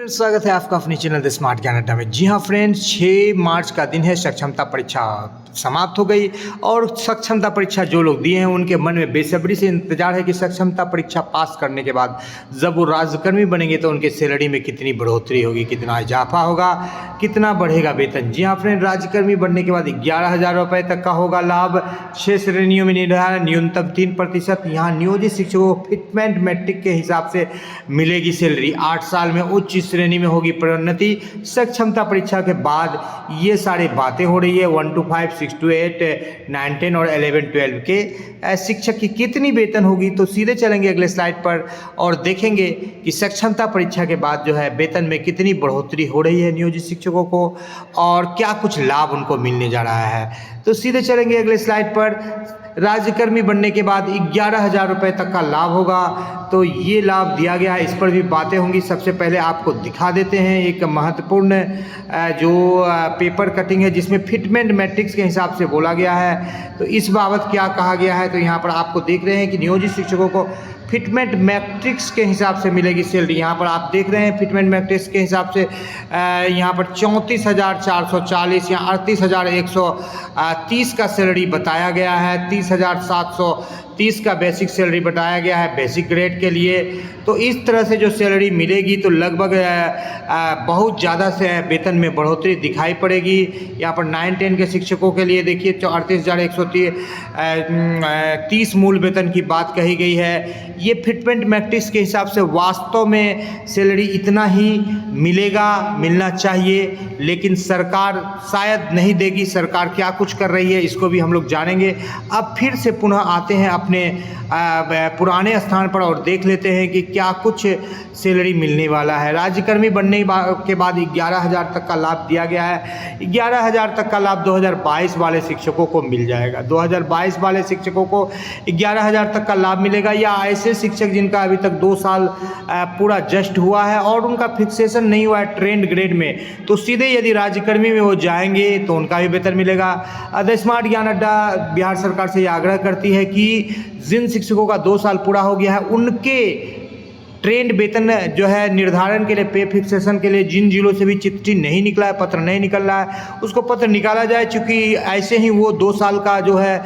स्वागत है आपका अपने चैनल द स्मार्ट ज्ञान अड्डा में। जी हाँ फ्रेंड्स, 6 मार्च का दिन है। सक्षमता परीक्षा समाप्त हो गई और सक्षमता परीक्षा जो लोग दिए हैं उनके मन में बेसब्री से इंतजार है कि सक्षमता परीक्षा पास करने के बाद जब वो राज्यकर्मी बनेंगे तो उनके सैलरी में कितनी बढ़ोतरी होगी, कितना इजाफा होगा, कितना बढ़ेगा वेतन। जी हाँ फ्रेंड, राज्यकर्मी बनने के बाद 11,000 रुपये तक का होगा लाभ। 6 श्रेणियों में निर्धारण, न्यूनतम 3%। यहाँ नियोजित शिक्षकों को फिटमेंट मैट्रिक के हिसाब से मिलेगी सैलरी। 8 साल में उच्च श्रेणी में होगी प्रोन्नति। सक्षमता परीक्षा के बाद ये सारी बातें हो रही है। 1 to 5, 6 to 8, 9, 10 और 11, 12 के शिक्षक की कितनी वेतन होगी। तो सीधे चलेंगे अगले स्लाइड पर और देखेंगे कि सक्षमता परीक्षा के बाद जो है वेतन में कितनी बढ़ोतरी हो रही है नियोजित शिक्षकों को और क्या कुछ लाभ उनको मिलने जा रहा है। तो सीधे चलेंगे अगले स्लाइड पर। राज्यकर्मी बनने के बाद 11,000 रुपये तक का लाभ होगा। तो ये लाभ दिया गया है, इस पर भी बातें होंगी। सबसे पहले आपको दिखा देते हैं एक महत्वपूर्ण जो पेपर कटिंग है जिसमें फिटमेंट मैट्रिक्स के हिसाब से बोला गया है। तो इस बाबत क्या कहा गया है, तो यहाँ पर आपको देख रहे हैं कि नियोजित शिक्षकों को फिटमेंट मैट्रिक्स के हिसाब से मिलेगी सैलरी। यहाँ पर आप देख रहे हैं फिटमेंट मैट्रिक्स के हिसाब से यहाँ पर 34,440 या 38,130 का सैलरी बताया गया है। 30,730 का बेसिक सैलरी बताया गया है बेसिक ग्रेड के लिए। तो इस तरह से जो सैलरी मिलेगी तो लगभग बहुत ज़्यादा से वेतन में बढ़ोतरी दिखाई पड़ेगी। यहाँ पर 9, 10 के शिक्षकों के लिए देखिए 38,130 मूल वेतन की बात कही गई है। ये फिटमेंट मैट्रिक्स के हिसाब से वास्तव में सैलरी इतना ही मिलना चाहिए, लेकिन सरकार शायद नहीं देगी। सरकार क्या कुछ कर रही है इसको भी हम लोग जानेंगे। अब फिर से पुनः आते हैं अपने पुराने स्थान पर और देख लेते हैं कि क्या कुछ सैलरी मिलने वाला है। राज्यकर्मी बनने के बाद 11,000 तक का लाभ दिया गया है। 11,000 तक का लाभ 2022 वाले शिक्षकों को मिल जाएगा। 2022 वाले शिक्षकों को 11,000 तक का लाभ मिलेगा, या ऐसे शिक्षक जिनका अभी तक 2 साल पूरा जस्ट हुआ है और उनका फिक्सेशन नहीं हुआ है ट्रेंड ग्रेड में, तो सीधे यदि राज्यकर्मी में वो जाएंगे तो उनका भी वेतन मिलेगा। द स्मार्ट ज्ञान अड्डा बिहार सरकार से ये आग्रह करती है कि जिन शिक्षकों का 2 साल पूरा हो गया है उनके ट्रेंड वेतन जो है निर्धारण के लिए, पे फिक्सेशन के लिए जिन जिलों से भी चिट्ठी नहीं निकला है, पत्र नहीं निकल रहा है, उसको पत्र निकाला जाए। चूँकि ऐसे ही वो 2 साल का जो है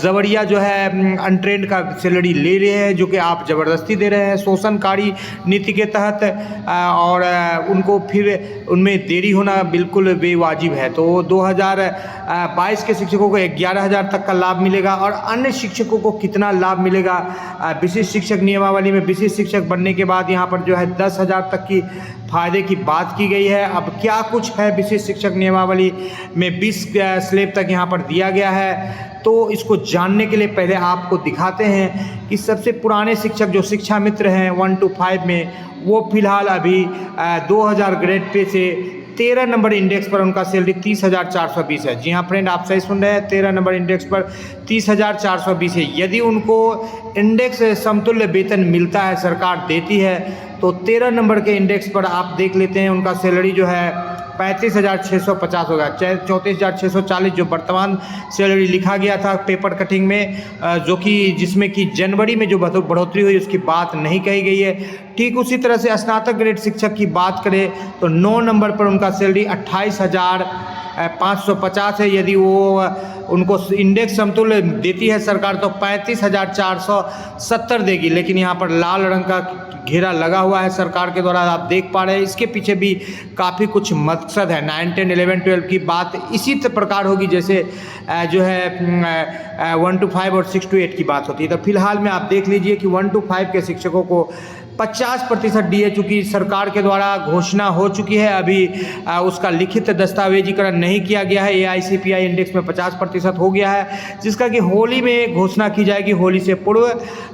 जबरिया जो है अनट्रेंड का सैलरी ले रहे हैं, जो कि आप ज़बरदस्ती दे रहे हैं शोषणकारी नीति के तहत, और उनको फिर उनमें देरी होना बिल्कुल बेवाजिब है। तो 2022 के शिक्षकों को 11,000 तक का लाभ मिलेगा। और अन्य शिक्षकों को कितना लाभ मिलेगा, विशिष्ट शिक्षक नियमावली में विशिष्ट शिक्षक बनने के बाद यहाँ पर जो है 10,000 तक की फायदे की बात की गई है। अब क्या कुछ है विशिष्ट शिक्षक नियमावली में 20 स्लैब तक यहाँ पर दिया गया है, तो इसको जानने के लिए पहले आपको दिखाते हैं कि सबसे पुराने शिक्षक जो शिक्षा मित्र हैं 1 to 5 में, वो फिलहाल अभी 2000 ग्रेड पे से 13 नंबर इंडेक्स पर उनका सैलरी 30,420 है। जी हाँ फ्रेंड, आप सही सुन रहे हैं, 13 नंबर इंडेक्स पर 30,420 है। यदि उनको इंडेक्स समतुल्य वेतन मिलता है, सरकार देती है, तो 13 नंबर के इंडेक्स पर आप देख लेते हैं उनका सैलरी जो है 35,650 होगा। 34,640 जो वर्तमान सैलरी लिखा गया था पेपर कटिंग में, जो कि जिसमें कि जनवरी में जो बढ़ोतरी हुई उसकी बात नहीं कही गई है। ठीक उसी तरह से स्नातक ग्रेड शिक्षक की बात करें तो 9 नंबर पर उनका सैलरी 28,550 है। यदि वो उनको इंडेक्स समतुल्य देती है सरकार तो 35,470 देगी, लेकिन यहाँ पर लाल रंग का घेरा लगा हुआ है सरकार के द्वारा, आप देख पा रहे हैं। इसके पीछे भी काफ़ी कुछ मकसद है। 9, 10, 11, 12 की बात इसी प्रकार होगी जैसे जो है 1 to 5 और 6 to 8 की बात होती है। तो फिलहाल में आप देख लीजिए कि 1 to 5 के शिक्षकों को 50% DA, चूँकि सरकार के द्वारा घोषणा हो चुकी है, अभी उसका लिखित दस्तावेजीकरण नहीं किया गया है। AICPI इंडेक्स में 50% हो गया है, जिसका कि होली में घोषणा की जाएगी, होली से पूर्व,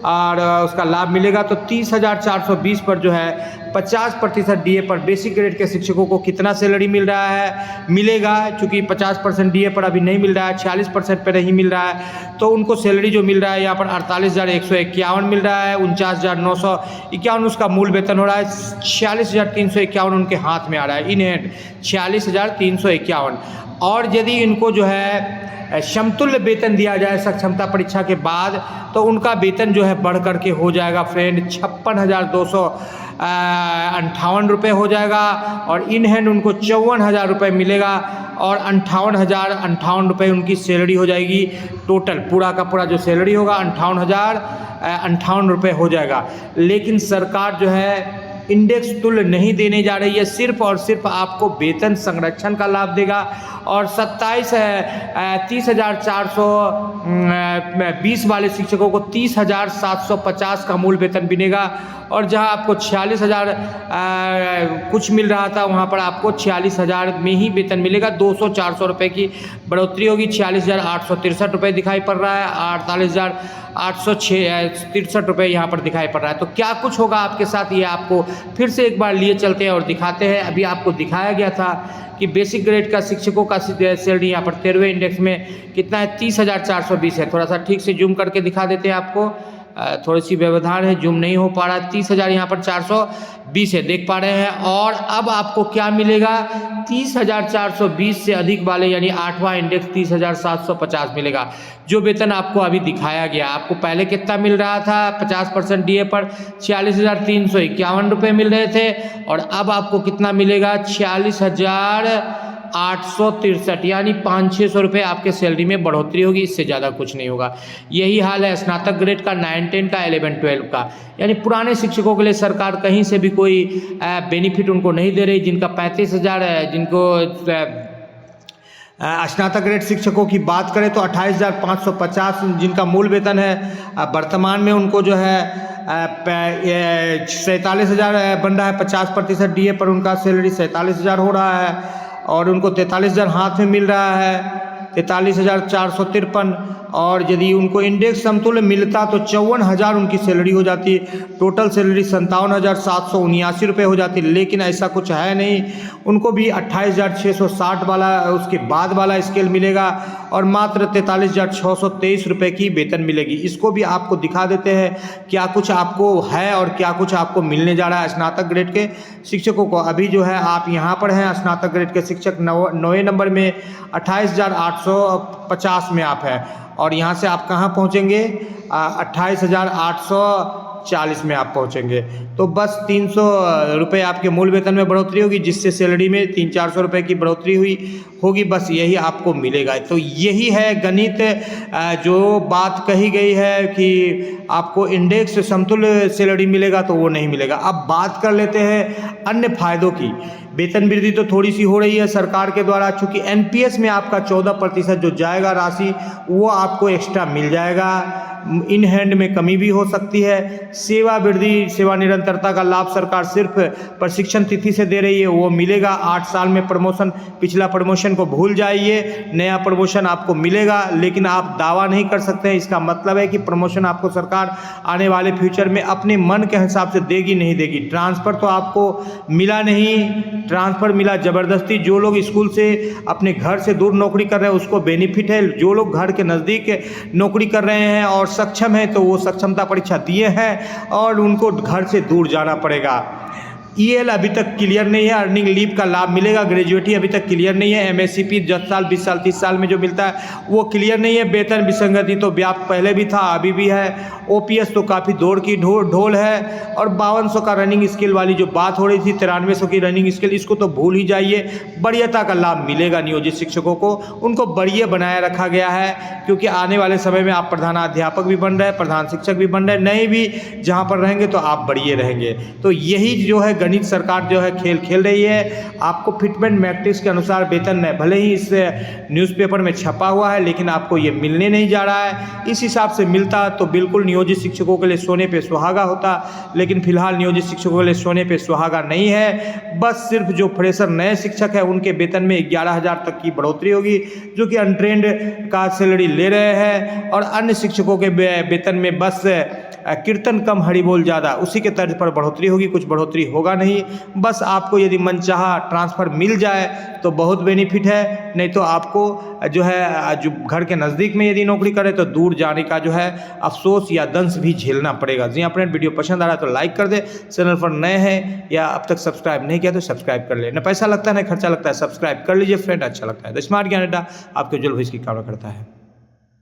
और उसका लाभ मिलेगा। तो 30,420 पर जो है 50% DA पर बेसिक ग्रेड के शिक्षकों को कितना सैलरी मिलेगा। चूँकि 50% DA पर अभी नहीं मिल रहा है, 46% पर नहीं मिल रहा है, तो उनको सैलरी जो मिल रहा है यहाँ पर 48,151 मिल रहा है। 49,951 उसका मूल वेतन हो रहा है। 46,351 उनके हाथ में आ रहा है इन हैंड, 46,351। और यदि इनको जो है समतुल्य वेतन दिया जाए सक्षमता परीक्षा के बाद, तो उनका वेतन जो है बढ़ करके हो जाएगा फ्रेंड 56,258 रुपये हो जाएगा, और इन हैंड उनको 54,000 रुपये मिलेगा, और 58,058 रुपये उनकी सैलरी हो जाएगी। टोटल पूरा का पूरा जो सैलरी होगा 58,058 रुपये हो जाएगा। लेकिन सरकार जो है इंडेक्स तुल्य नहीं देने जा रही है, सिर्फ और सिर्फ आपको वेतन संरक्षण का लाभ देगा, और 30,420 वाले शिक्षकों को 30,750 का मूल वेतन मिलेगा, और जहां आपको 46,000 कुछ मिल रहा था वहां पर आपको 46,000 में ही वेतन मिलेगा। 200-400 रुपये की बढ़ोतरी होगी। 46,863 रुपये दिखाई पड़ रहा है, 48,863 रुपये यहाँ पर दिखाई पड़ रहा है। तो क्या कुछ होगा आपके साथ, ये आपको फिर से एक बार लिए चलते हैं और दिखाते हैं। अभी आपको दिखाया गया था कि बेसिक ग्रेड का शिक्षकों का सैलरी यहाँ पर 13वें इंडेक्स में कितना है, 30,420 है। थोड़ा सा ठीक से जूम करके दिखा देते हैं आपको, थोड़ी सी व्यवधान है, जूम नहीं हो पा रहा है। 30,000 यहाँ पर 420 है, देख पा रहे हैं। और अब आपको क्या मिलेगा, 30,420 से अधिक वाले यानी 8वां इंडेक्स 30,750 मिलेगा, जो वेतन आपको अभी दिखाया गया। आपको पहले कितना मिल रहा था 50% डीए पर 46,351 रुपये मिल रहे थे, और अब आपको कितना मिलेगा 46,863, यानी 500-600 रुपये आपके सैलरी में बढ़ोतरी होगी, इससे ज़्यादा कुछ नहीं होगा। यही हाल है स्नातक ग्रेड का, 9-10 का, 11-12 का। यानी पुराने शिक्षकों के लिए सरकार कहीं से भी कोई बेनिफिट उनको नहीं दे रही। जिनका 35,000 है, जिनको स्नातक ग्रेड शिक्षकों की बात करें तो 28,550 जिनका मूल वेतन है, वर्तमान में उनको जो है 47,000 बन रहा है। 50% डीए पर उनका सैलरी 47,000 हो रहा है, और उनको 43,000 हाथ में मिल रहा है, 43,453। और यदि उनको इंडेक्स समतुल्य मिलता तो 54,000 उनकी सैलरी हो जाती। टोटल सैलरी 57,779 रुपये हो जाती। लेकिन ऐसा कुछ है नहीं, उनको भी 28,660 वाला उसके बाद वाला स्केल मिलेगा, और मात्र 43,623 रुपये की वेतन मिलेगी। इसको भी आपको दिखा देते हैं क्या कुछ आपको है और क्या कुछ आपको मिलने जा रहा है स्नातक ग्रेड के शिक्षकों को। अभी जो है आप यहाँ पर हैं, स्नातक ग्रेड के शिक्षक 9वें नंबर में 28,850 में आप हैं, और यहाँ से आप कहाँ पहुँचेंगे 28,840 में आप पहुँचेंगे। तो बस 300 रुपये आपके मूल वेतन में बढ़ोतरी होगी, जिससे सैलरी में 300-400 रुपये की बढ़ोतरी होगी। बस यही आपको मिलेगा। तो यही है गणित, जो बात कही गई है कि आपको इंडेक्स समतुल्य सैलरी मिलेगा, तो वो नहीं मिलेगा। अब बात कर लेते हैं अन्य फायदों की। वेतन वृद्धि तो थोड़ी सी हो रही है सरकार के द्वारा, चूँकि एनपीएस में आपका 14% जो जाएगा राशि, वो आपको एक्स्ट्रा मिल जाएगा। इन हैंड में कमी भी हो सकती है। सेवा वृद्धि, सेवा निरंतरता का लाभ सरकार सिर्फ प्रशिक्षण तिथि से दे रही है, वो मिलेगा। 8 साल में प्रमोशन, पिछला प्रमोशन को भूल जाइए, नया प्रमोशन आपको मिलेगा, लेकिन आप दावा नहीं कर सकते हैं। इसका मतलब है कि प्रमोशन आपको सरकार आने वाले फ्यूचर में अपने मन के हिसाब से देगी नहीं देगी। ट्रांसफ़र तो आपको मिला नहीं, ट्रांसफ़र मिला ज़बरदस्ती। जो लोग स्कूल से अपने घर से दूर नौकरी कर रहे हैं उसको बेनिफिट है, जो लोग घर के नज़दीक नौकरी कर रहे हैं और सक्षम है तो वो सक्षमता परीक्षा दिए हैं और उनको घर से दूर जाना पड़ेगा। ईएल अभी तक क्लियर नहीं है, अर्निंग लीव का लाभ मिलेगा। ग्रेजुएटी अभी तक क्लियर नहीं है। एमएससीपी 10 साल 20 साल 30 साल में जो मिलता है वो क्लियर नहीं है। वेतन विसंगति तो व्याप्त पहले भी था, अभी भी है। ओपीएस तो काफ़ी दौड़ की ढोल है। और 5200 का रनिंग स्किल वाली जो बात हो रही थी, 9300 की रनिंग स्किल, इसको तो भूल ही जाइए। वरीयता का लाभ मिलेगा नियोजित शिक्षकों को, उनको वरीय बनाया रखा गया है, क्योंकि आने वाले समय में आप प्रधानाध्यापक भी बन रहे हैं, प्रधान शिक्षक भी बन रहे हैं, नहीं भी जहाँ पर रहेंगे तो आप वरीय रहेंगे। तो यही जो है गणित सरकार जो है खेल रही है। आपको फिटमेंट मैट्रिक्स के अनुसार वेतन भले ही इस न्यूज़पेपर में छपा हुआ है, लेकिन आपको ये मिलने नहीं जा रहा है। इस हिसाब से मिलता तो बिल्कुल नियोजित शिक्षकों के लिए सोने पे सुहागा होता, लेकिन फिलहाल नियोजित शिक्षकों के लिए सोने पे सुहागा नहीं है। बस सिर्फ जो फ्रेशर नए शिक्षक है उनके वेतन में 11,000 तक की बढ़ोतरी होगी, जो कि अनट्रेंड का सैलरी ले रहे हैं। और अन्य शिक्षकों के वेतन में बस कीर्तन कम हरि बोल ज़्यादा, उसी के तर्ज पर बढ़ोतरी होगी, कुछ बढ़ोतरी होगा होगा नहीं। बस आपको यदि मनचाहा ट्रांसफ़र मिल जाए तो बहुत बेनिफिट है, नहीं तो आपको जो है जो घर के नज़दीक में यदि नौकरी करे तो दूर जाने का जो है अफसोस या दंश भी झेलना पड़ेगा। जी हाँ फ्रेंड, वीडियो पसंद आ रहा है तो लाइक कर दे, चैनल पर नए हैं या अब तक सब्सक्राइब नहीं किया तो सब्सक्राइब कर ले। न पैसा लगता है न खर्चा लगता है, सब्सक्राइब कर लीजिए फ्रेंड, अच्छा लगता है। द स्मार्ट ज्ञान अड्डा आपके उज्जवल भविष्य की कामना करता है।